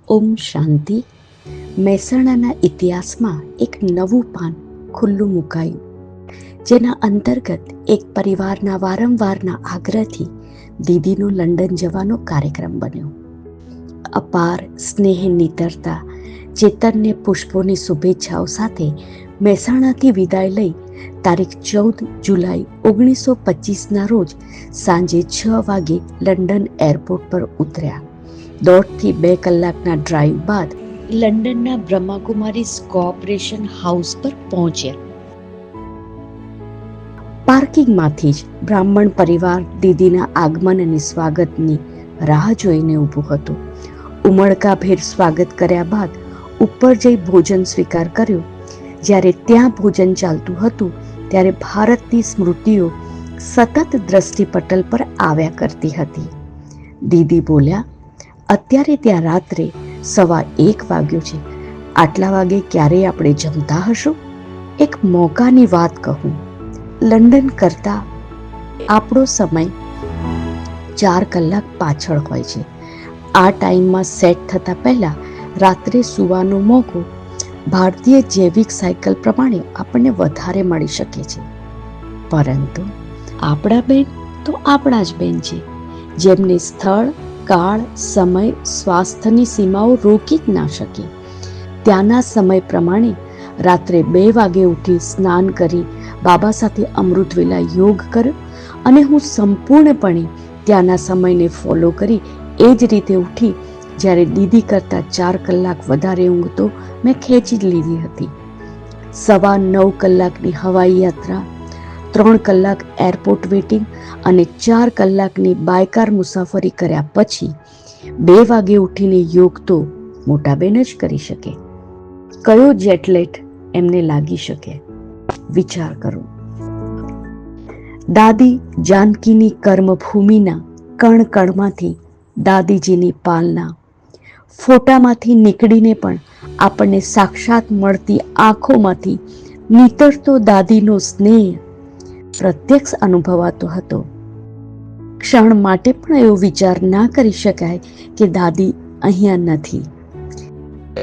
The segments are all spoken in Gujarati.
ઓમ શાંતિ. મહેસાણાના ઇતિહાસમાં એક નવું પાન ખુલ્લું મુકાયું, જેના અંતર્ગત એક પરિવારના વારંવારના આગ્રહથી દીદીનો લંડન જવાનો કાર્યક્રમ બન્યો. અપાર સ્નેહ નીતરતા ચેતન્ય પુષ્પોની શુભેચ્છાઓ સાથે મહેસાણાથી વિદાય લઈ તારીખ 14 જુલાઈ 1925ના રોજ સાંજે 6 વાગે લંડન એરપોર્ટ પર ઉતર્યા. 1.5 થી 2 કલાકના ડ્રાઈવ બાદ લંડનના બ્રહ્માકુમારીઝ કોઓપરેશન હાઉસ પર પહોંચ્યા. પાર્કિંગમાંથી જ બ્રાહ્મણ પરિવાર દીદીના આગમન અને સ્વાગતની રાહ જોઈને ઊભું હતું. ઉમળકાભેર સ્વાગત કર્યા બાદ ઉપર જઈ ભોજન સ્વીકાર કર્યો. જ્યારે ત્યાં ભોજન ચાલતું હતું ત્યારે ભારતની સ્મૃતિઓ સતત દ્રષ્ટિપટલ પર આવ્યા કરતી હતી. દીદી બોલ્યા, અત્યારે ત્યાં રાત્રે 1:15 વાગ્યો છે. આટલા વાગે ક્યારે આપણે જમતા હશું? એક મોકાની વાત કહું, લંડન કરતાં આપણો સમય 4 કલાક પાછળ હોય છે. આ ટાઈમમાં સેટ થતાં પહેલાં રાત્રે સૂવાનો મોકો ભારતીય જૈવિક સાયકલ પ્રમાણે આપણને વધારે મળી શકે છે. પરંતુ આપણા બેન તો આપણા જ બેન છે, જેમને સ્થળ, કાળ, સમય, સ્વાસ્થ્યની સીમાઓ રોકી જ ના શકે. ત્યાંના સમય પ્રમાણે રાત્રે 2 વાગે ઉઠી સ્નાન કરી બાબા સાથે અમૃતવેલા યોગ કર્યો અને હું સંપૂર્ણપણે ત્યાંના સમયને ફોલો કરી એ જ રીતે ઉઠી. જ્યારે દીદી કરતાં 4 કલાક વધારે ઊંઘ તો મેં ખેંચી જ લીધી હતી. 9.25 કલાકની હવાઈ યાત્રા, 3 કલાક એરપોર્ટ વેટિંગ અને 4 કલાકની બાયકાર મુસાફરી કર્યા પછી 2 વાગે ઉઠીને યોગ તો મોટા બેન જ કરી શકે. કયો જેટલેટ એમને લાગી શકે? વિચાર કરો. દાદી જાનકીની કર્મભૂમિના કણ કણમાંથી દાદીજીની પાલના, ફોટામાંથી નીકળીને પણ આપણને સાક્ષાત મળતી આંખોમાંથી નીતરતો દાદીનો સ્નેહ પ્રત્યક્ષ અનુભવાતો હતો. ક્ષણ માટે પણ એવો વિચાર ના કરી શકાય કે દાદી અહીંયા નથી.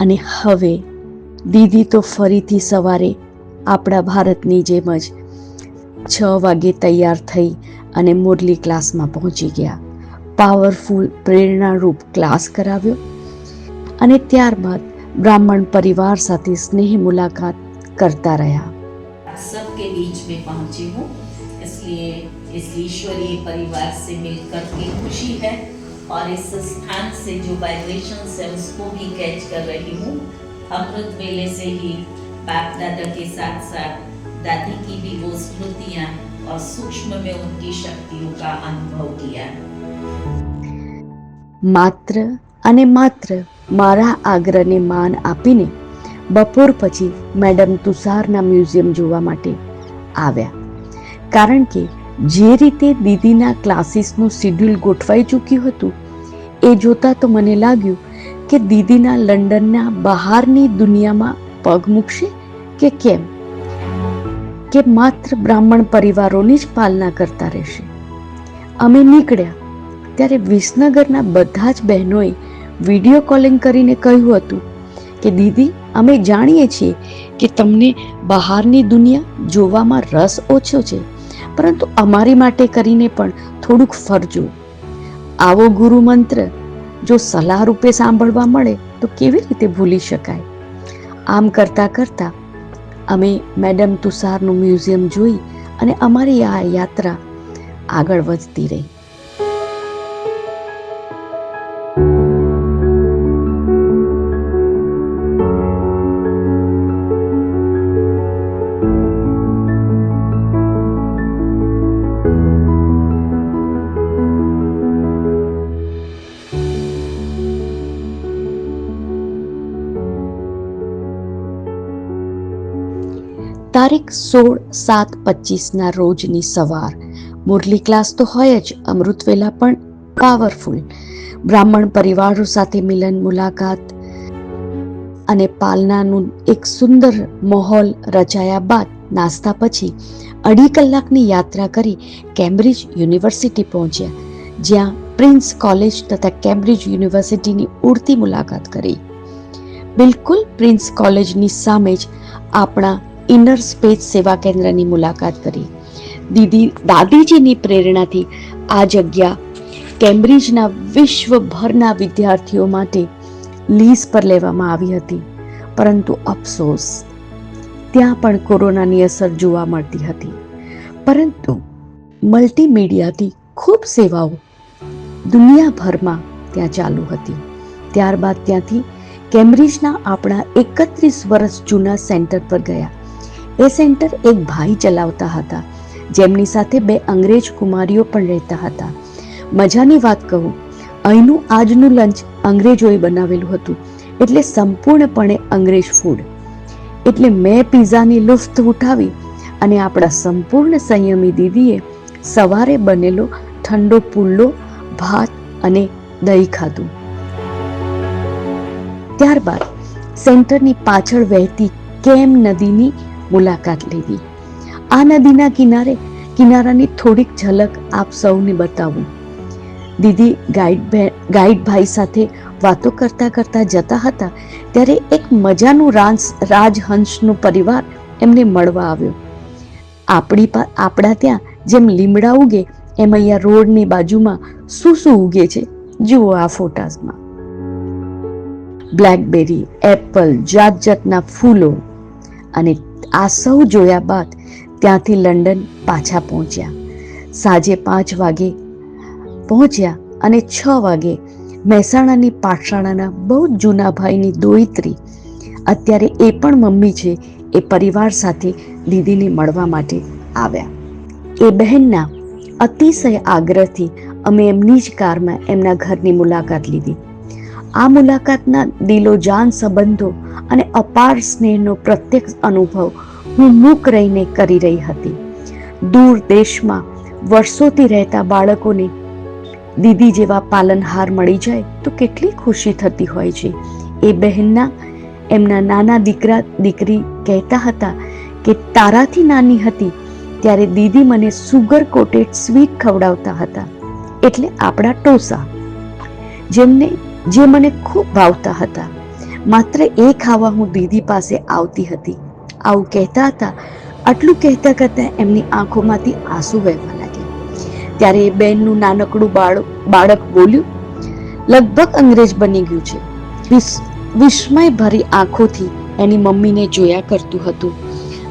અને હવે દીદી તો ફરીથી સવારે આપણા ભારતની જેમ જ 6 વાગે તૈયાર થઈ અને મુરલી ક્લાસમાં પહોંચી ગયા. પાવરફુલ પ્રેરણારૂપ ક્લાસ કરાવ્યો અને ત્યારબાદ બ્રાહ્મણ પરિવાર સાથે સ્નેહ મુલાકાત करता रहा. सबके बीच में पहुंची हूँ, इसलिए इस ईश्वरीय परिवार से मिलकर के खुशी है और इस स्थान से जो वाइब्रेशंस है उसको भी कैच कर रही हूँ. अमृत वेले से ही बाप दादा के साथ साथ दादी की भी वो स्मृतियाँ और सूक्ष्म में उनकी शक्तियों का अनुभव किया. માત્ર અને માત્ર મારા આગ્રહને માન આપીને બપોર પછી મેડમ તુષારના મ્યુઝિયમ જોવા માટે આવ્યા. કારણ કે જે રીતે દીદીના ક્લાસીસનું શિડ્યુલ ગોઠવાઈ ચૂક્યું હતું એ જોતાં તો મને લાગ્યું કે દીદીના લંડનના બહારની દુનિયામાં પગ મૂકશે કે કેમ, કે માત્ર બ્રાહ્મણ પરિવારોની જ પાલના કરતા રહેશે. અમે નીકળ્યા ત્યારે વિસનગરના બધા જ બહેનોએ વિડીયો કોલિંગ કરીને કહ્યું હતું કે દીદી, અમે જાણીએ છીએ કે તમને બહારની દુનિયા જોવામાં રસ ઓછો છે, પરંતુ અમારી માટે કરીને પણ થોડુંક ફરજો. આવો ગુરુ મંત્ર જો સલાહ રૂપે સાંભળવા મળે તો કેવી રીતે ભૂલી શકાય. આમ કરતાં કરતાં અમે મેડમ તુષારનું મ્યુઝિયમ જોઈ અને અમારી આ યાત્રા આગળ વધતી રહી. તારીખ 16/7/25ના રોજની સવાર. મુરલી ક્લાસ તો હોય જ, અમૃતવેલા પણ પાવરફુલ. બ્રાહ્મણ પરિવારો સાથે મિલન, મુલાકાત અને પાલનાનું એક સુંદર માહોલ રચાયા બાદ નાસ્તા પછી 2.5 કલાકની યાત્રા કરી કેમ્બ્રિજ યુનિવર્સિટી પહોંચ્યા, જ્યાં પ્રિન્સ કોલેજ તથા કેમ્બ્રિજ યુનિવર્સિટીની ઉડતી મુલાકાત કરી. બિલકુલ પ્રિન્સ કોલેજની સામે જ આપણા ઇનર સ્પેસ સેવા કેન્દ્રની મુલાકાત કરી. દાદીજીની પ્રેરણાથી આ જગ્યા કેમ્બ્રિજના વિશ્વભરના વિદ્યાર્થીઓ માટે લીઝ પર લેવામાં આવી હતી, પરંતુ અફસોસ ત્યાં પણ કોરોનાની અસર જોવા મળતી હતી. પરંતુ મલ્ટીમીડિયાથી ખૂબ સેવાઓ દુનિયાભરમાં ત્યાં ચાલુ હતી. ત્યારબાદ ત્યાંથી કેમ્બ્રિજના આપણા 31 વર્ષ જૂના સેન્ટર પર ગયા. એ સેન્ટર એક ભાઈ ચલાવતા હતા, જેમની સાથે 2 અંગ્રેજ કુમારીઓ પણ રહેતા હતા. મજાની વાત કહું, અહીંનું આજનું લંચ અંગ્રેજોએ બનાવેલું હતું, એટલે સંપૂર્ણપણે અંગ્રેજ ફૂડ. એટલે મેં પિઝાની લુફ્ત ઉઠાવી અને આપણા સંપૂર્ણ સંયમી દીદીએ સવારે બનેલો ઠંડો પુલ્લો, ભાત અને દહીં ખાધું. ત્યારબાદ સેન્ટરની પાછળ વહેતી કેમ નદીની મુલાકાત લીધી. આ નદીના કિનારાની થોડીક ઝલક આપ સૌને બતાવું. દીદી ગાઈડ ભાઈ સાથે વાતો કરતા કરતા જતા હતા, ત્યારે એક મજાનું રાજહંસનો પરિવાર એમને મળવા આવ્યો. આપણા ત્યાં જેમ લીમડા ઉગે એમ અહીંયા રોડની બાજુમાં શું ઉગે છે જુઓ આ ફોટામાં. બ્લેકબેરી, એપલ, જાત જાતના ફૂલો. અને આ સૌ જોયા બાદ ત્યાંથી લંડન પાછા પહોંચ્યા. સાંજે 5 વાગે પહોંચ્યા અને 6 વાગે મહેસાણાની પાઠશાળાના બહુ જ જૂના ભાઈની દોહિત્રી, અત્યારે એ પણ મમ્મી છે, એ પરિવાર સાથે દીદીને મળવા માટે આવ્યા. એ બહેનના અતિશય આગ્રહથી અમે એમની જ કારમાં એમના ઘરની મુલાકાત લીધી. આ મુલાકાતના દિલોજાન સંબંધો અને અપાર સ્નેહનો પ્રત્યક્ષ અનુભવ હું મૂક રહીને કરી રહી હતી. દૂર દેશમાં વર્ષોથી રહેતા બાળકોને દીદી જેવા પાલનહાર મળી જાય તો કેટલી ખુશી થતી હોય છે. એ બહેનના એમના નાના દીકરી કહેતા હતા કે તારાથી નાની હતી ત્યારે દીદી મને સુગર કોટેડ સ્વીટ ખવડાવતા હતા, એટલે આપણા ટોસા, જે મને ખૂબ ભાવતા હતા. માત્ર એ ખાવા હું દીદી પાસે આવતી હતી. આવું કહેતા હતા. આટલું કહેતા કરતા એમની આંખોમાંથી આંસુ વહેવા લાગ્યા. ત્યારે એ બેનનું નાનકડું બાળક બોલ્યું, લગભગ અંગ્રેજ બની ગયું છે. વિસ્મય ભરી આંખોથી એની મમ્મીને જોયા કરતું હતું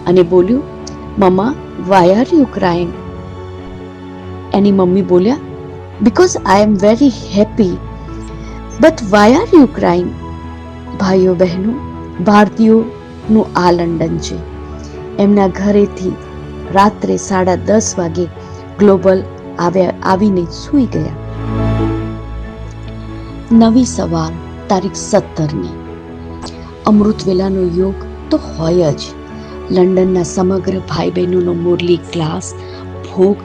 અને બોલ્યું, mamma why are you crying? એની મમ્મી બોલ્યા, because I am very happy. But why are you crying? ભાઈઓ બહેનો, ભારતીયોનું આ લંડન છે. એમના ઘરેથી રાત્રે 10:30 વાગે ગ્લોબલ આવીને સૂઈ ગયા. નવી સવાર તારીખ 17ની. અમૃત વેલાનો યોગ તો હોય જ. લંડનના સમગ્ર ભાઈ બહેનોનો મુરલી ક્લાસ ભોગ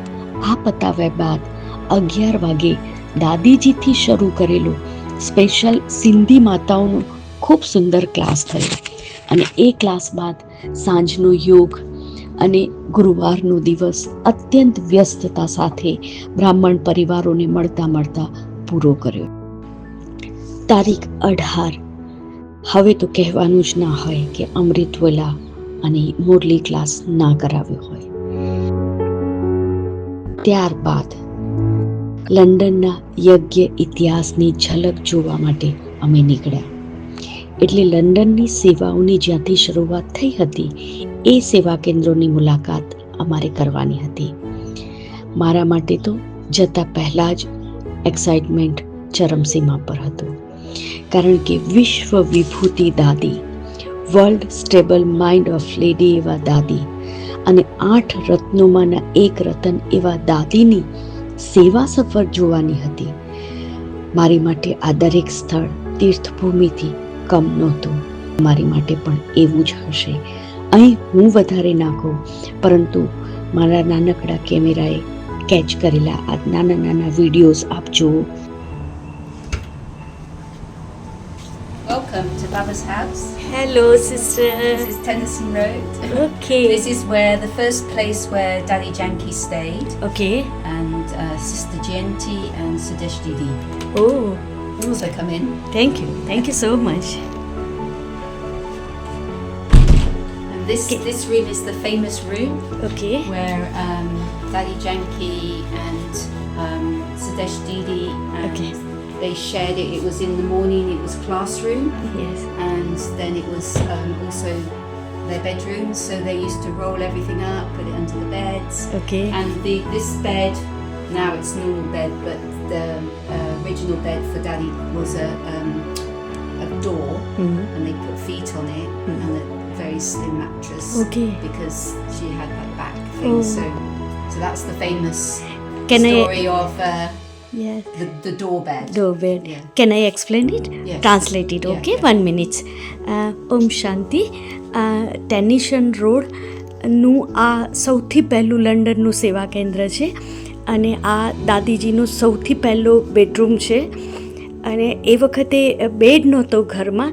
આ પતાવ્યા બાદ 11 વાગે દાદીજીથી શરૂ કરેલો સ્પેશિયલ સિંધી માતાઓનો ખૂબ સુંદર ક્લાસ થયો અને એ ક્લાસ બાદ સાંજનો યોગ અને ગુરુવારનો દિવસ અત્યંત વ્યસ્તતા સાથે બ્રાહ્મણ પરિવારોને મળતા પૂરો કર્યો. તારીખ 18. હવે તો કહેવાનું જ ના હોય કે અમૃતવેલા અને મુરલી ક્લાસ ના કરાવ્યો હોય. ત્યારબાદ લંડનના યજ્ઞ ઇતિહાસની ઝલક જોવા માટે અમે નીકળ્યા. એટલે લંડનની સેવાઓની જ્યાંથી શરૂઆત થઈ હતી એ સેવા કેન્દ્રોની મુલાકાત અમારે કરવાની હતી. મારા માટે તો જતા પહેલાં જ એક્સાઇટમેન્ટ ચરમસીમા પર હતું, કારણ કે વિશ્વ વિભૂતિ દાદી, world stable mind of lady એવા દાદી અને 8 રત્નોમાંના એક રતન એવા દાદીની સેવા સફર જોવાની હતી. મારી માટે આ દરેક સ્થળ તીર્થભૂમિથી કમ નહોતું. મારી માટે પણ એવું જ હશે. અહીં હું વધારે ના કહું, પરંતુ મારા નાનકડા કેમેરાએ કેચ કરેલા આ નાના વિડીયોઝ આપ જુઓ. Welcome to Baba's house. Hello, sister. This is Tennyson Road. Okay. This is where the first place where Daddy Janki stayed, Okay. and Sister Jayati and Sudesh Didi. Oh, So come in. thank you so much. And this room is the famous room Okay. where Daddy Janki and Sudesh Didi and Okay. they shared it. It was in the morning. It was classroom, Yes. and then it was also their bedroom. So they used to roll everything up, put it under the beds. Okay. And this bed, now it's normal bed, but the original bed for Daddy was a door, and they put feet on it, and a very slim mattress. Okay. Because she had that back thing. Oh. So that's the famous Can story of Yes. the door bed. Door bed. Yeah. Can I explain it? Yes. Translate it, Yeah, okay? yeah. 1 minute. ઓમ શાંતિ. ટેનિશન રોડનું આ સૌથી પહેલું લંડનનું સેવા કેન્દ્ર છે અને આ દાદીજીનું સૌથી પહેલો બેડરૂમ છે અને એ વખતે બેડ નહોતો ઘરમાં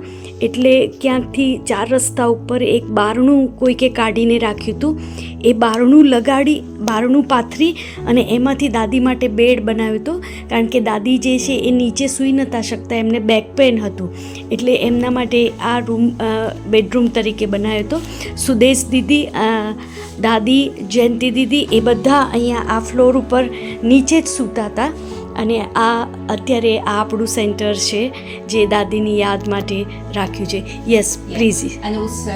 એટલે ક્યાંકથી 4 રસ્તા ઉપર એક બારણું કોઈકે કાઢીને રાખ્યું હતું. એ બારણું પાથરી અને એમાંથી દાદી માટે બેડ બનાવ્યો હતો કારણ કે દાદી જે છે એ નીચે સૂઈ નહોતા શકતા, એમને બેક પેન હતું એટલે એમના માટે આ રૂમ બેડરૂમ તરીકે બનાવ્યો હતો. સુદેશ દીદી, દાદી, જયંતિ દીદી એ બધા અહીંયા આ ફ્લોર ઉપર નીચે જ સૂતા હતા અને આ અત્યારે આ આપણું સેન્ટર છે જે દાદીની યાદ માટે રાખ્યું છે. Yes Yeah. Please. And also,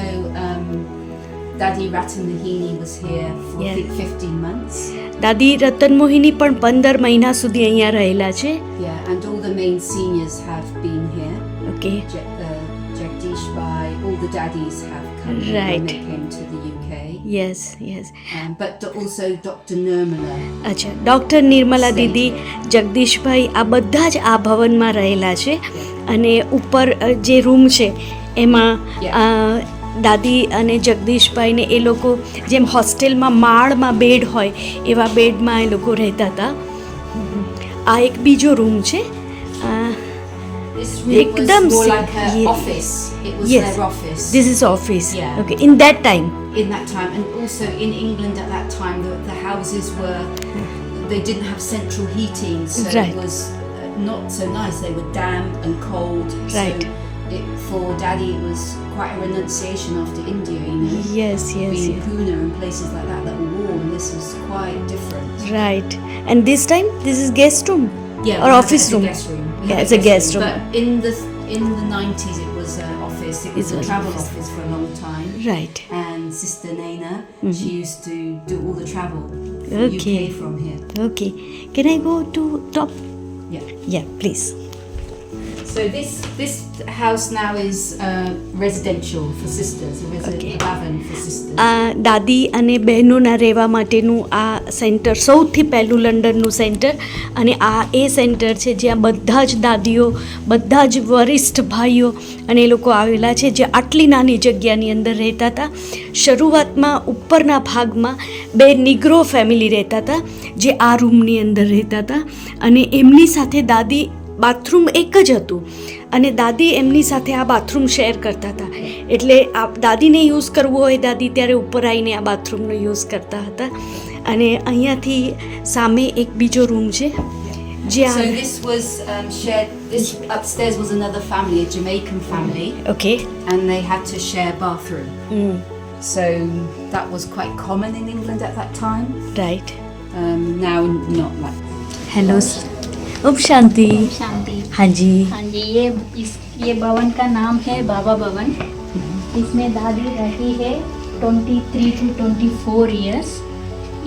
Daddy Ratan Mohini was here for Yeah. I think 15 months. દાદી રતન મોહિની પણ 15 મહિના સુધી અહીંયા રહેલા છે. Yeah, and all the main seniors have been here. Okay. Jagdish Bhai, all the daddies have come here when Right. they came to the UK. Yes yes. But also Dr. Nirmala. અચ્છા, ડૉક્ટર નિર્મલા દીદી, જગદીશભાઈ આ બધા જ આ ભવનમાં રહેલા છે અને ઉપર જે રૂમ છે એમાં દાદી અને જગદીશભાઈને એ લોકો જેમ હોસ્ટેલમાં માળમાં બેડ હોય એવા બેડમાં એ લોકો રહેતા હતા. આ એક બીજો રૂમ છે. This room was એકદમ more like an yeah. office. It was Yes. their office. This is office. Yeah. Okay. In that time. In that time, and also in England at that time, the houses were, they didn't have central heating, so Right. it was not so nice. They were damp and cold. Right. So for Daddy, it was quite a renunciation after India, you know. Yes, yes, Being yes. Pune and places like that were warm. This was quite different. Right. And this time, this is guest room. Yeah, Or we had office it as room. A guest room. We Yeah, had it's a guest room. But in the 90s, it was an office. It was It a was travel office. office for a long time. Right. And Sister Naina, she used to do all the travel for Okay. UK from here. Okay. Can I go to top? Yeah. Yeah, please. So this house now is residential for sisters. There is Okay. a haven for sisters. દાદી અને બહેનોના રહેવા માટેનું આ સેન્ટર સૌથી પહેલું લંડનનું સેન્ટર અને આ એ સેન્ટર છે જ્યાં બધા જ દાદીઓ, બધા જ વરિષ્ઠ ભાઈઓ અને એ લોકો આવેલા છે જે આટલી નાની જગ્યાની અંદર રહેતા હતા. શરૂઆતમાં ઉપરના ભાગમાં 2 નિગ્રો ફેમિલી રહેતા હતા જે આ રૂમની અંદર રહેતા હતા અને એમની સાથે દાદી બાથરૂમ એક જ હતું અને દાદી એમની સાથે આ બાથરૂમ શેર કરતા હતા એટલે આ દાદીને યુઝ કરવું હોય દાદી ત્યારે ઉપર આવીને આ બાથરૂમનો યુઝ કરતા હતા. અને અહીંયાથી સામે એક બીજો રૂમ છે So જ્યાં this was shared. This upstairs was another family, a Jamaican family, okay. and they had to share bathroom. So that was quite common in England at that time. Right. Now not like. Hello. ઓમ શાંતિ. शांति। हाँ जी. हाँ जी, ये भवन का नाम है बाबा भवन। इसमें दादी रहती है 23 to 24 इयर्स।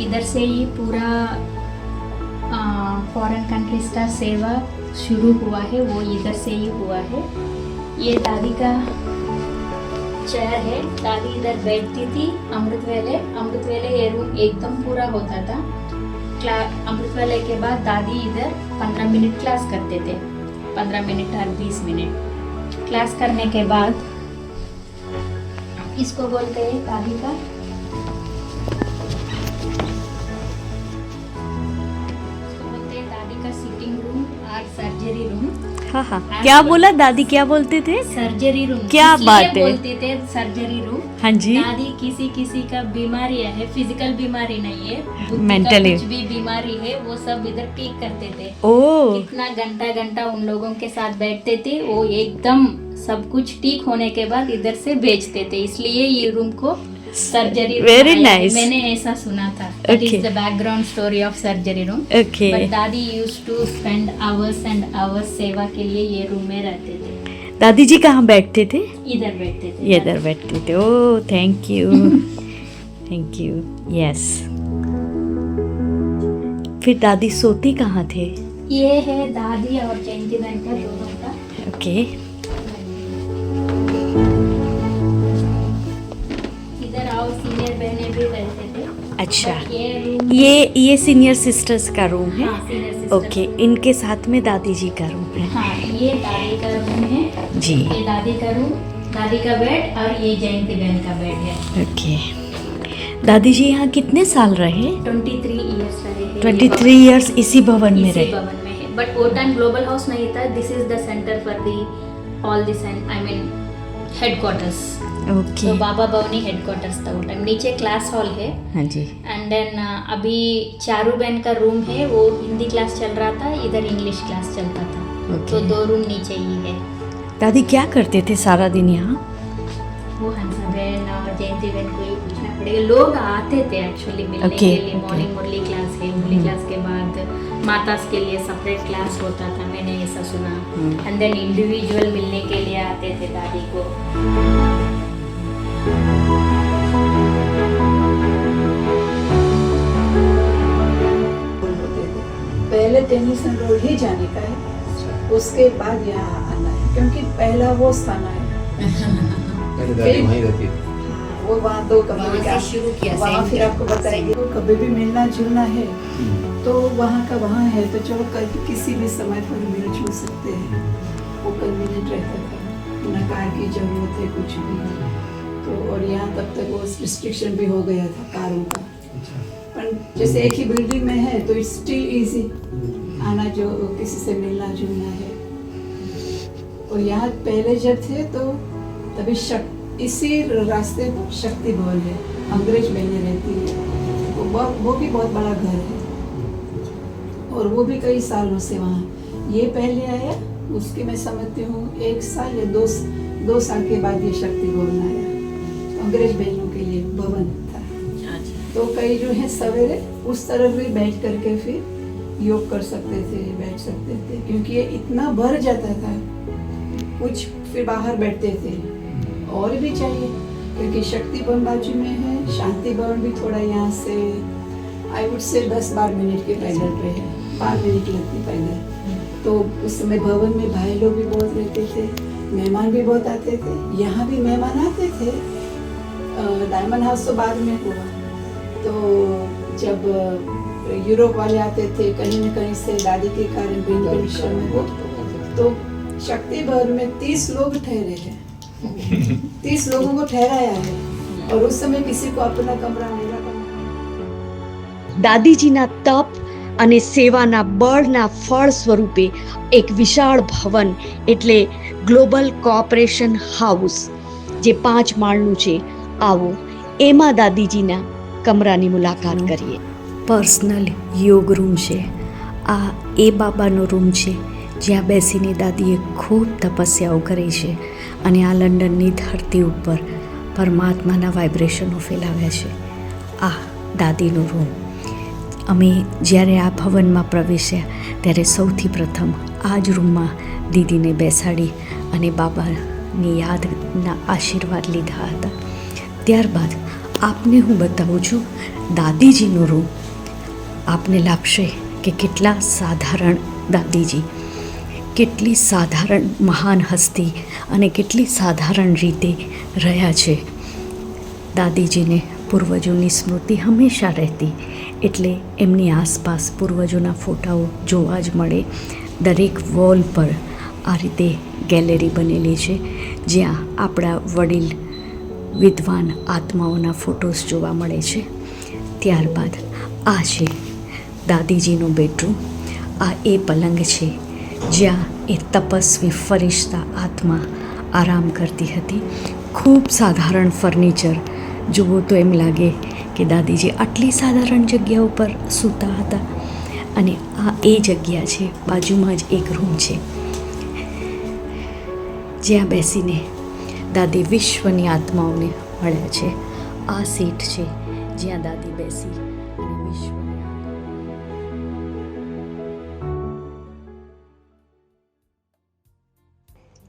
इधर से ये पूरा फॉरेन कंट्रीज का सेवा शुरू हुआ है, वो इधर से ही हुआ है। ये दादी का चेयर है। दादी इधर बैठती थी अमृत वेले ये रूम एकदम पूरा होता था। अमृत वेले के बाद दादी इधर 15 मिनट क्लास करते थे, 15 मिनट और 20 मिनट क्लास करने के बाद इसको बोलते हैं दादी का सिटिंग रूम और सर्जरी रूम। हाँ हाँ, क्या बोला दादी, क्या बोलते थे? Surgery room. क्या इसलिए बात है? बोलते थे सर्जरी रूम। हाँ जी। दादी किसी किसी का बीमारी है, फिजिकल बीमारी नहीं है, बुद्धि का Mentally। कुछ भी बीमारी है वो सब इधर ठीक करते थे। ओ, कितना घंटा घंटा उन लोगों के साथ बैठते थे, वो एकदम सब कुछ ठीक होने के बाद इधर से भेजते थे, इसलिए ये रूम को सर्जरी Very nice। मैंने ऐसा सुना था। That Okay। Is the background story of surgery room. Okay. But दादी used to spend hours and hours सेवा के लिए ये रूम में रहते थे। दादी जी कहाँ बैठते थे? इधर बैठते थे। इधर बैठते थे। Oh, thank you, thank you. Yes. फिर दादी सोती कहाँ थे? ये है दादी और जयंती बहन का दोनों का। ओके। इधर और सीनियर बहनें भी रहते थे। अच्छा, बट ये रूम ये सीनियर सिस्टर्स का रूम है। हाँ, senior sisters। ओके, इनके साथ में दादी जी का रूम है। हाँ, ये दादी का रूम है। जी। ये दादी का रूम, दादी का बेड, और ये जयंती बहन का बेड है। ओके। दादी जी यहाँ कितने साल रहे? 23 इयर्स रहे हैं। 23 इयर्स इसी भवन में इसी रहे। भवन में है। बट वो टाइम ग्लोबल हाउस नहीं था। This is the centre for the all this, I mean headquarters. Okay. तो बाबा भवनी हेडक्वार्टर्स था वो टाइम। नीचे क्लास हॉल है। हाँ जी। एंड देन अभी चारू बहन का रूम है, वो हिंदी क्लास चल रहा था, इधर इंग्लिश क्लास चलता था। Okay। तो 2 रूम नीचे ही है। दादी क्या करते थे सारा दिन यहाँ? वो हंसा बहन और जयंती बहन को ये पूछना पड़ेगा। लोग आते थे एक्चुअली मिलने Okay, के लिए। okay। मॉर्निंग मुरली क्लास है, मुरली क्लास के बाद मातास के लिए सेपरेट क्लास होता था, मैंने ऐसा सुना। एंड देन इंडिविजुअल मिलने के लिए आते थे दादी को। होते थे। पहले टेनिसन रोड ही जाने का है, उसके बाद यहाँ आना है, क्योंकि पहला वो स्थान है। पहले दादी वहीं रहती थी। वो वहाँ 2 कमरे वहाँ का से शुरू किया, वहाँ same फिर आपको बताएंगे। तो कभी भी मिलना जुलना है तो वहाँ का वहाँ है, तो चलो कभी किसी भी समय पर मिल जुल सकते हैं। वो कन्वीनियंट रहता था, न कार की जरूरत है कुछ भी। तो और यहाँ तब तक वो रिस्ट्रिक्शन भी हो गया था कारों का। पर जैसे एक ही बिल्डिंग में है तो इट्स स्टिल इजी आना, जो किसी से मिलना जुलना है। और यहाँ पहले जब थे तो तभी इसी रास्ते पर शक्ति भवन है, अंग्रेज बहनें रहती है। वो भी बहुत बड़ा घर है, और वो भी कई सालों से वहाँ। ये पहले आया, उसकी मैं समझती हूँ 1 साल या 2 साल के बाद ये शक्ति भवन आया। तो अंग्रेज बहनों के लिए भवन था। तो कई जो है सवेरे उस तरफ भी बैठ करके फिर योग कर सकते थे, बैठ सकते थे, क्योंकि ये इतना भर जाता था। कुछ फिर बाहर बैठते थे, और भी चाहिए, क्योंकि शक्ति भवन बाजू में है, शांति भवन भी थोड़ा यहाँ से आई वुड से 10-12 मिनट के पैदल पे है, 5 मिनट लगती पैदल। तो उस समय भवन में भाई लोग भी बहुत रहते थे, मेहमान भी बहुत आते थे। यहाँ भी मेहमान आते थे। डायमंड हाउस तो बाद में हुआ। तो जब यूरोप वाले आते थे कहीं न कहीं से दादी के कारण भिन्न विषय में वो, तो शक्ति भवन में 30 लोग ठहरे हैं। 30 लोगों को ठहराया है, और उस समय किसी को अपना कमरा मिला। દાદીજીના તપ અને સેવાના બળના ફળ સ્વરૂપે એક વિશાળ ભવન એટલે ગ્લોબલ કોઓપરેશન હાઉસ જે 5 માળનું છે, આવો એમાં દાદીજીના કમરાની મુલાકાત કરીએ. પર્સનલ યોગ રૂમ છે આ. એ બાબાનો રૂમ છે જ્યાં બેસીને દાદીએ ખૂબ તપસ્યાઓ કરી છે અને આ લંડનની ધરતી ઉપર પરમાત્માના વાઇબ્રેશનો ફેલાવ્યા છે. આ દાદીનો રૂમ. અમે જ્યારે આ ભવનમાં પ્રવેશ્યા ત્યારે સૌથી પ્રથમ આ જ રૂમમાં દીદીને બેસાડી અને બાબાની યાદના આશીર્વાદ લીધા હતા. ત્યારબાદ આપને હું બતાવું છું દાદીજીનો રૂમ. આપને લાગશે કે કેટલા સાધારણ દાદીજી, કેટલી સાધારણ મહાન હસ્તી અને કેટલી સાધારણ રીતે રહ્યા છે. દાદીજીને પૂર્વજોની સ્મૃતિ હંમેશા રહેતી, એટલે એમની આસપાસ પૂર્વજોના ફોટાઓ જોવા જ મળે. દરેક વોલ પર આ રીતે ગેલેરી બનેલી છે જ્યાં આપણા વડીલ વિદ્વાન આત્માઓના ફોટોસ જોવા મળે છે. ત્યારબાદ આ છે દાદીજીનો બેડરૂમ. આ એ પલંગ છે જ્યાં એ તપસ્વી ફરિશ્તા આત્મા આરામ કરતી હતી. ખૂબ સાધારણ ફર્નિચર જુઓ તો એમ લાગે કે દાદીજી આટલી સાધારણ જગ્યા ઉપર સૂતા હતા. અને આ એ જગ્યા છે, બાજુમાં જ એક રૂમ છે જ્યાં બેસીને દાદી વિશ્વની આત્માઓને મળ્યા છે. આ સીટ છે જ્યાં દાદી બેસી અને વિશ્વની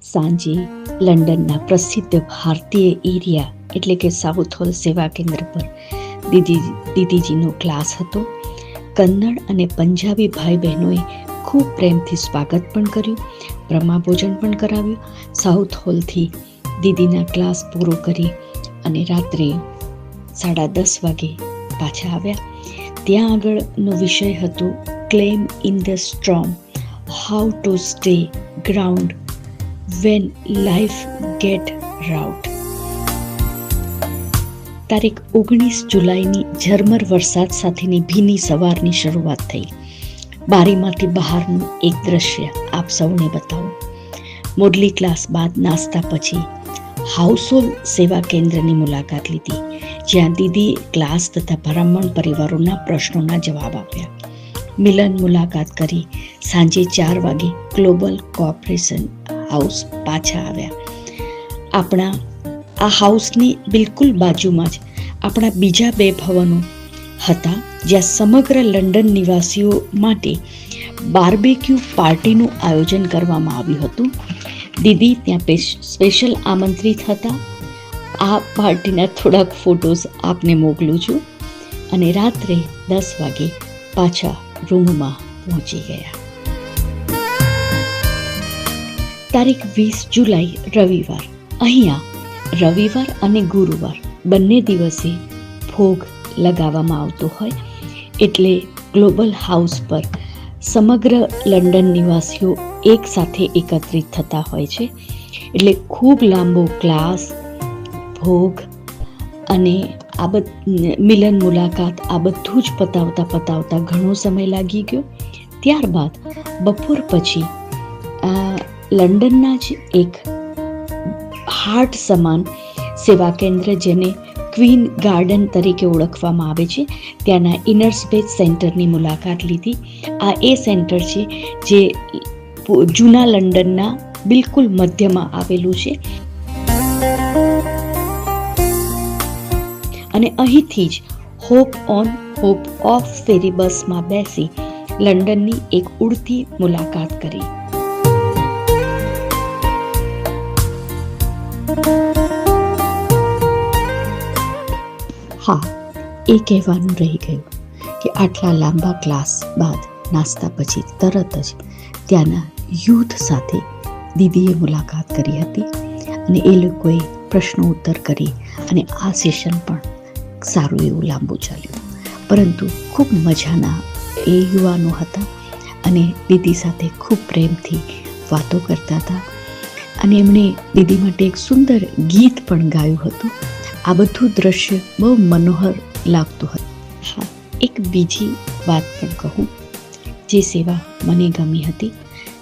સાંજે લંડનના પ્રસિદ્ધ ભારતીય એરિયા એટલે કે સાઉથ હોલ સેવા કેન્દ્ર પર દીદીજીનો ક્લાસ હતો. કન્નડ અને પંજાબી ભાઈ બહેનોએ ખૂબ પ્રેમથી સ્વાગત પણ કર્યું, બ્રહ્માભોજન પણ કરાવ્યું. સાઉથ હોલથી દીદીના ક્લાસ પૂરો કરી અને રાત્રે 10:30 વાગે પાછા આવ્યા. ત્યાં આગળનો વિષય હતો calm in the storm, how to stay ground when life get rough. તારીખ 19 જુલાઈની ઝરમર વરસાદ સાથેની ભીની સવારની શરૂઆત થઈ. બારીમાંથી બહારનું એક દ્રશ્ય આપ સૌને બતાવું. મોડલી ક્લાસ બાદ નાસ્તા પછી હાઉસહોલ્ડ સેવા કેન્દ્રની મુલાકાત લીધી, જ્યાં દીદીએ ક્લાસ તથા બ્રાહ્મણ પરિવારોના પ્રશ્નોના જવાબ આપ્યા. મિલન મુલાકાત કરી સાંજે 4 વાગે ગ્લોબલ કોઓપરેશન હાઉસ પાછા આવ્યા. આપણા આ હાઉસની બિલકુલ બાજુમાં જ આપણા બીજા 2 ભવનો હતા, જ્યાં સમગ્ર લંડન નિવાસીઓ માટે બાર્બેક્યુ પાર્ટીનું આયોજન કરવામાં આવ્યું હતું. દીદી ત્યાં સ્પેશિયલ આમંત્રિત હતા. આ પાર્ટીના થોડાક ફોટોઝ આપને મોકલું છું. અને રાત્રે 10 વાગે પાછા રૂમમાં પહોંચી ગયા. તારીખ 20 જુલાઈ રવિવાર. અહીંયા રવિવાર અને ગુરુવાર બંને દિવસે ભોગ લગાવવામાં આવતો હોય, એટલે ગ્લોબલ હાઉસ પર સમગ્ર લંડન નિવાસીઓ એક સાથે એકત્રિત થતા હોય છે. એટલે ખૂબ લાંબો ક્લાસ, ભોગ અને મિલન મુલાકાત આ બધું જ પતાવતા ઘણો સમય લાગી ગયો. ત્યારબાદ બપોર પછી લંડનના જ એક હાર્ટ સમાન સેવા કેન્દ્ર, જેને ક્વીન ગાર્ડન તરીકે ઓળખવામાં આવે છે, ત્યાંના ઇનર્સબેથ સેન્ટરની મુલાકાત લીધી. આ એ સેન્ટર છે જે જૂના લંડનના બિલકુલ મધ્યમાં આવેલું છે. અને અહીંથી જ હોપ ઓન હોપ ઓફ ફેરી બસમાં બેસી લંડનની એક ઉડતી મુલાકાત કરી. હા, એ કહેવાનું રહી ગયું કે આટલા લાંબા ક્લાસ બાદ નાસ્તા પછી તરત જ ત્યાંના યુથ સાથે દીદીએ મુલાકાત કરી હતી અને એ લોકોએ પ્રશ્નો ઉત્તર કરી અને આ સેશન પણ સારું એવું લાંબુ ચાલ્યું. પરંતુ ખૂબ મજાના એ યુવાનો હતા અને દીદી સાથે ખૂબ પ્રેમથી વાતો કરતા હતા અને એમણે દીદી માટે એક સુંદર ગીત પણ ગાયું હતું. આ બધું દ્રશ્ય બહુ મનોહર લાગતું હતું. હા, એક બીજી વાત પણ કહું જે સેવા મને ગમી હતી.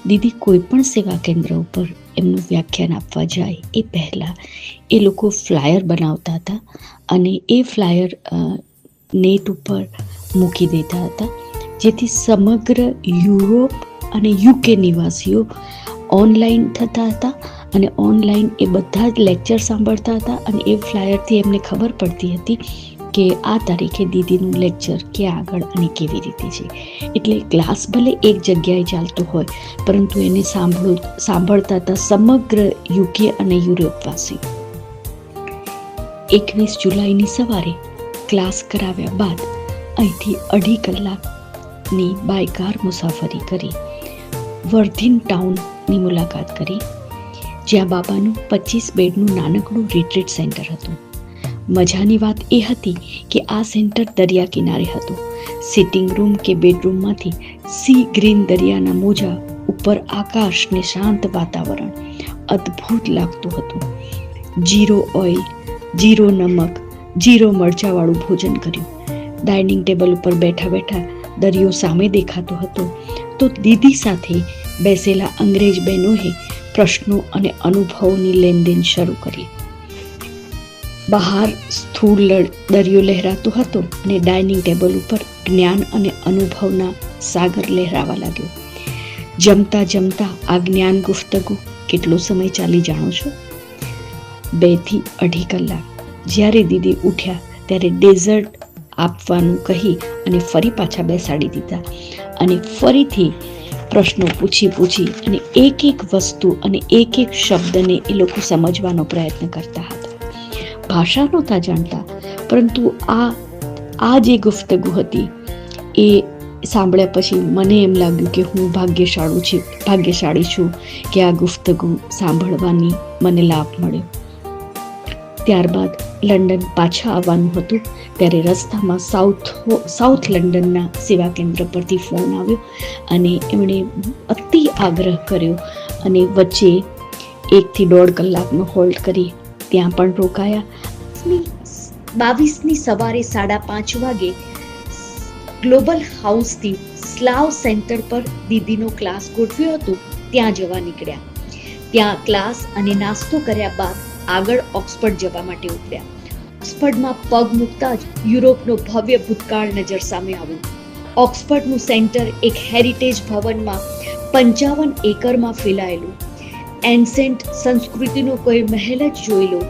દીદી કોઈ પણ સેવા કેન્દ્ર ઉપર એમનું વ્યાખ્યાન આપવા જાય એ પહેલાં એ લોકો ફ્લાયર બનાવતા હતા અને એ ફ્લાયર નેટ ઉપર મૂકી દેતા હતા, જેથી સમગ્ર યુરોપ અને યુકે નિવાસીઓ ઓનલાઈન થતા હતા અને ઓનલાઈન એ બધા જ લેક્ચર સાંભળતા હતા અને એ ફ્લાયરથી એમને ખબર પડતી હતી કે આ તારીખે દીદીનું લેક્ચર ક્યાં આગળ અને કેવી રીતે છે. એટલે ક્લાસ ભલે એક જગ્યાએ ચાલતો હોય, પરંતુ એને સાંભળતા હતા સમગ્ર યુકે અને યુરોપવાસીઓ. 21 જુલાઈની સવારે ક્લાસ કરાવ્યા બાદ અહીંથી 2.5 કલાકની બાય કાર મુસાફરી કરી વર્ધિન ટાઉનની મુલાકાત કરી, જ્યાં બાબાનું 25 બેડનું નાનકડું રિટ્રીટ સેન્ટર હતું. મજાની વાત એ હતી કે આ સેન્ટર દરિયા કિનારે હતું. સિટિંગ રૂમ કે બેડરૂમમાંથી સી ગ્રીન દરિયાના મોજા ઉપર આકાશ ને શાંત વાતાવરણ અદ્ભુત લાગતું હતું. 0 ઓઇલ, 0 નમક, 0 મરચાંવાળું ભોજન કર્યું. ડાઇનિંગ ટેબલ ઉપર બેઠા બેઠા દરિયો સામે દેખાતો હતો તો દીદી સાથે બેસેલા અંગ્રેજ બહેનોએ પ્રશ્નો અને અનુભવોની લેનદેન શરૂ કરી. બહાર સ્થૂળ દરિયો લહેરાતો હતો અને ડાઇનિંગ ટેબલ ઉપર જ્ઞાન અને અનુભવના સાગર લહેરાવા લાગ્યો. જમતા જમતા આ જ્ઞાન ગુફ્તગુ કેટલો સમય ચાલી જાણો છો? 2 થી 2.5 કલાક. જ્યારે દીદી ઉઠ્યા ત્યારે ડેઝર્ટ આપવાનું કહી અને ફરી પાછા બેસાડી દીધા અને ફરીથી પ્રશ્નો પૂછી અને એક એક વસ્તુ અને એક એક શબ્દને એ લોકો સમજવાનો પ્રયત્ન કરતા હતા. ભાષા નહોતા જાણતા, પરંતુ આ જે ગુફ્તગુ હતી એ સાંભળ્યા પછી મને એમ લાગ્યું કે હું ભાગ્યશાળી છું કે આ ગુફ્તગુ સાંભળવાની મને લાભ મળ્યો. ત્યારબાદ લંડન પાછા આવવાનું હતું ત્યારે રસ્તામાં સાઉથ લંડનના સેવા કેન્દ્ર પરથી ફોન આવ્યો અને એમણે અતિ આગ્રહ કર્યો અને વચ્ચે 1 થી 1.5 કલાકનો હોલ્ડ કરી ત્યાં પણ રોકાયા. 22ની સવારે 5:30 વાગે ગ્લોબલ હાઉસથી સ્લાવ સેન્ટર પર દીદીનો ક્લાસ ગોઠવ્યો હતો ત્યાં જવા નીકળ્યા. ત્યાં ક્લાસ અને નાસ્તો કર્યા બાદ આગળ ઓક્સફર્ડ જવા માટે ઉપડ્યા. ઓક્સફર્ડમાં પગ મૂકતા જ યુરોપનો ભવ્ય ભૂતકાળ નજર સામે આવ્યો. ઓક્સફર્ડનું સેન્ટર એક હેરિટેજ ભવનમાં 55 એકરમાં ફેલાયેલું. એન્સેન્ટ સંસ્કૃતિનો કોઈ મહેલ જ જોઈ લો,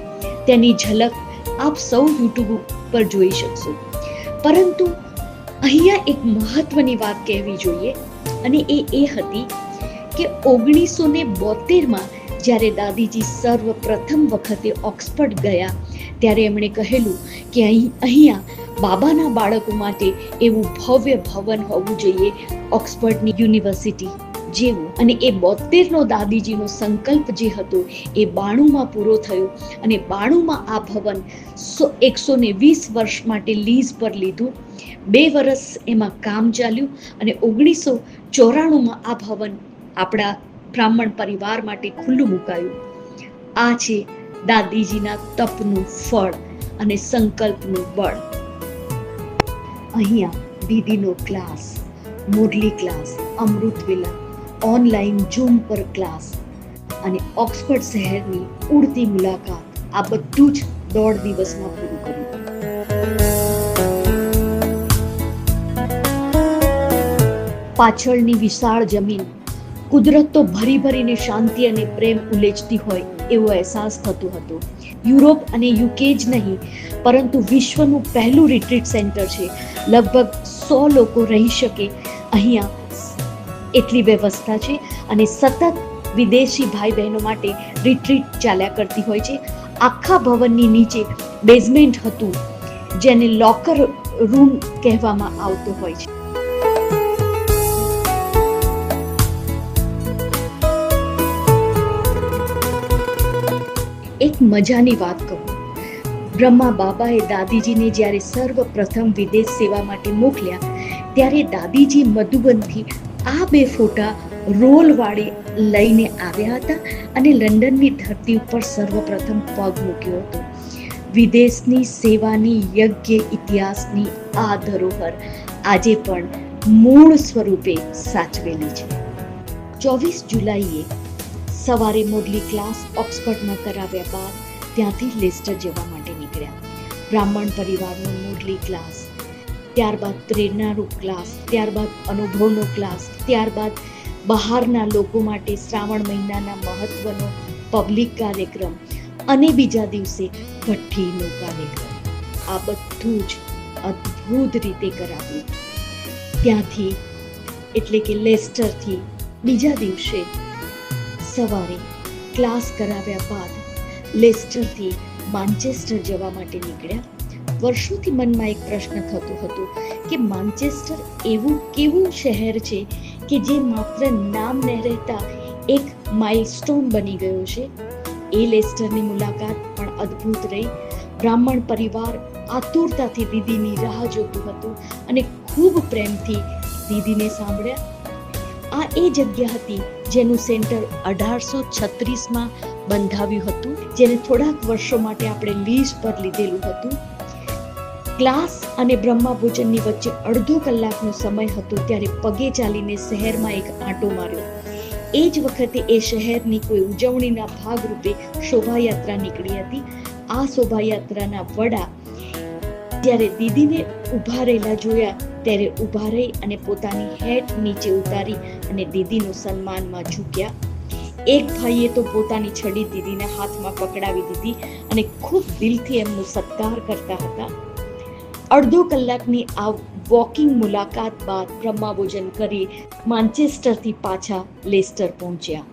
તેની ઝલક આપ સૌ યુટ્યુબ પર જોઈ શકશો. પરંતુ અહીંયા એક મહત્વની વાત કહેવી જોઈએ અને એ હતી કે 1972માં જ્યારે દાદીજી સર્વપ્રથમ વખતે ઓક્સફર્ડ ગયા ત્યારે એમણે કહેલું કે અહીંયા બાબાના બાળકો માટે એવું ભવ્ય ભવન હોવું જોઈએ ઓક્સફર્ડની યુનિવર્સિટી જેવું. અને એ 72નો દાદીજીનો સંકલ્પ જે હતો એ 92માં પૂરો થયો અને 92માં આ ભવન 120 વર્ષ માટે લીઝ પર લીધું. 2 વર્ષ એમાં કામ ચાલ્યું અને 1994માં આ ભવન આપણા બ્રાહ્મણ પરિવાર માટે ખુલ્લું મુકાયું. આ છે દાદીજીના તપનું ફળ અને સંકલ્પનું બળ. અહીંયા દીદીનો ક્લાસ, મોડલી ક્લાસ, અમૃત વિલા, ઓનલાઈન ઝૂમ પર ક્લાસ અને ઓક્સફર્ડ શહેરની ઉડતી મુલાકાત, આ બધું જ 1.5 દિવસમાં પૂરું કર્યું. પાછળની વિશાળ જમીન કુદરત તો ભરીને શાંતિ અને પ્રેમ ઉલેચતી હોય એવો અહેસાસ થતો હતો. યુરોપ અને યુકે જ નહીં પરંતુ વિશ્વનું પહેલું રિટ્રીટ સેન્ટર છે. લગભગ 100 લોકો રહી શકે અહીંયા એટલી વ્યવસ્થા છે અને સતત વિદેશી ભાઈ બહેનો માટે રિટ્રીટ ચાલ્યા કરતી હોય છે. આખા ભવનની નીચે બેઝમેન્ટ હતું જેને લોકર રૂમ કહેવામાં આવતો હોય છે. એક મજાની વાત કહું, બ્રહ્મા બાબાએ દાદીજીને જ્યારે સર્વપ્રથમ વિદેશ સેવા માટે મોકલ્યા ત્યારે દાદીજી મધુબનથી આ 2 ફોટા રોલવાળે લઈને આવ્યા હતા અને લંડનની ધરતી ઉપર સર્વપ્રથમ પગ મૂક્યો હતો. વિદેશની સેવાની યજ્ઞ ઇતિહાસની આ ધરોહર આજે પણ મૂળ સ્વરૂપે સાચવેલી છે. 24 જુલાઈએ સવારે મોડલી ક્લાસ ઓક્સફર્ડમાં કરાવ્યા બાદ ત્યાંથી લેસ્ટર જવા માટે નીકળ્યા. બ્રાહ્મણ પરિવારનો મોડલી ક્લાસ, ત્યારબાદ પ્રેરણારૂપ ક્લાસ, ત્યારબાદ અનુભવનો ક્લાસ, ત્યારબાદ બહારના લોકો માટે શ્રાવણ મહિનાના મહત્વનો પબ્લિક કાર્યક્રમ અને બીજા દિવસે ભઠ્ઠીનો કાર્યક્રમ. આ બધું જ અદ્ભુત રીતે કરાવ્યું. ત્યાંથી એટલે કે લેસ્ટરથી બીજા દિવસે સવારે ક્લાસ કરાવ્યા બાદ લેસ્ટરથી માન્ચેસ્ટર જવા માટે નીકળ્યા. વર્ષોથી મનમાં એક પ્રશ્ન થતો હતો કે માન્ચેસ્ટર એવું કેવું શહેર છે કે જે માત્ર નામ ન રહેતા એક માઇલસ્ટોન બની ગયો છે. એ લેસ્ટરની મુલાકાત પણ અદ્ભુત રહી. બ્રાહ્મણ પરિવાર આતુરતાથી દીદીની રાહ જોતું હતું અને ખૂબ પ્રેમથી દીદીને સાંભળ્યા. આ એ જગ્યા હતી જેનું સેન્ટર 1836માં બંધાવ્યું હતું, જેને થોડાક વર્ષો માટે આપણે લીઝ પર લીધેલું હતું. ક્લાસ અને બ્રહ્મા ભોજનની વચ્ચે 1/2 કલાકનો સમય હતો ત્યારે પગે ચાલીને શહેરમાં એક આંટો માર્યો. એ જ વખતે એ શહેરની કોઈ ઉજવણીના ભાગરૂપે શોભાયાત્રા નીકળી હતી. આ શોભાયાત્રાના વડા જ્યારે દીદીને ઊભા રહેલા જોયા ત્યારે ઊભા રહી અને પોતાની હેટ નીચે ઉતારી અને દીદીનું સન્માનમાં ઝૂક્યા. એક ભાઈએ તો પોતાની છડી દીદીના હાથમાં પકડાવી દીધી અને ખૂબ દિલથી એમનો સત્કાર કરતા હતા. અડધો કલાકની આ વોકિંગ મુલાકાત બાદ બ્રહ્માભોજન કરી માન્ચેસ્ટરથી પાછા લેસ્ટર પહોંચ્યા.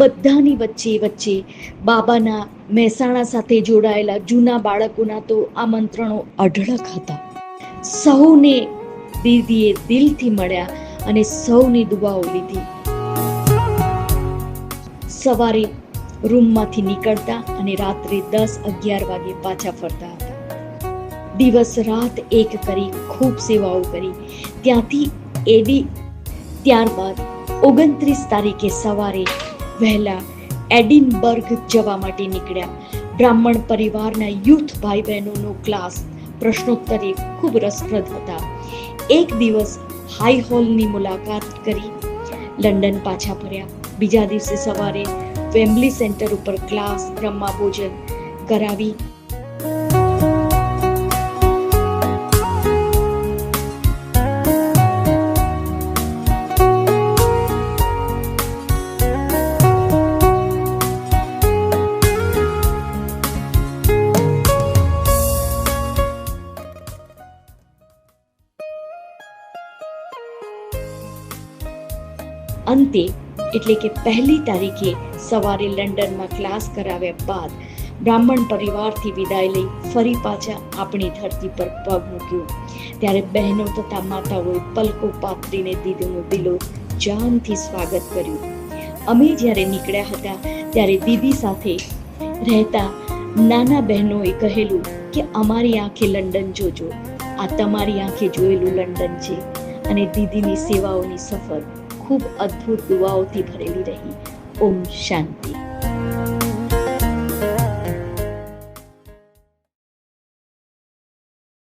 બધાની વચ્ચે બાબાના મહેસાણા સાથે જોડાયેલા જૂના બાળકોના તો આમંત્રણો અઢળક હતા. સૌને દીદીએ દિલથી મળ્યા અને સૌની દુઆઓ લીધી. સવારે રૂમમાંથી નીકળતા અને રાત્રે 10-11 વાગે પાછા ફરતા હતા. દિવસ રાત એક કરી ખૂબ સેવાઓ કરી. ત્યારબાદ 29 તારીખે સવારે વહેલા એડિનબર્ગ જવા માટે નીકળ્યા. બ્રાહ્મણ પરિવારના યુથ ભાઈ બહેનોનો ક્લાસ પ્રશ્નોત્તરી ખૂબ રસપ્રદ હતા. એક દિવસ હાઈ હોલની મુલાકાત કરી લંડન પાછા ફર્યા. બીજા દિવસે સવારે વેમ્બલી સેન્ટર ઉપર ક્લાસ બ્રહ્માભોજન કરાવી અંતે એટલે કે 1 તારીખે સવારે લંડનમાં ક્લાસ કરાવ્યા બાદ બ્રાહ્મણ પરિવારથી વિદાય લઈ ફરી પાછા આપણી ધરતી પર પગ મૂક્યો. ત્યારે બહેનો તથા માતાઓએ પલકો પાથરીને દીદીનું દિલો જાનથી સ્વાગત કર્યું. અમે જ્યારે નીકળ્યા હતા ત્યારે દીદી સાથે રહેતા નાના બહેનોએ કહેલું કે અમારી આંખે લંડન જોજો, આ તમારી આંખે જોયેલું લંડન છે. અને દીદીની સેવાઓની સફર ખૂબ અદ્ભુત દુઆઓથી ભરેલી રહી. ઓમ શાંતિ.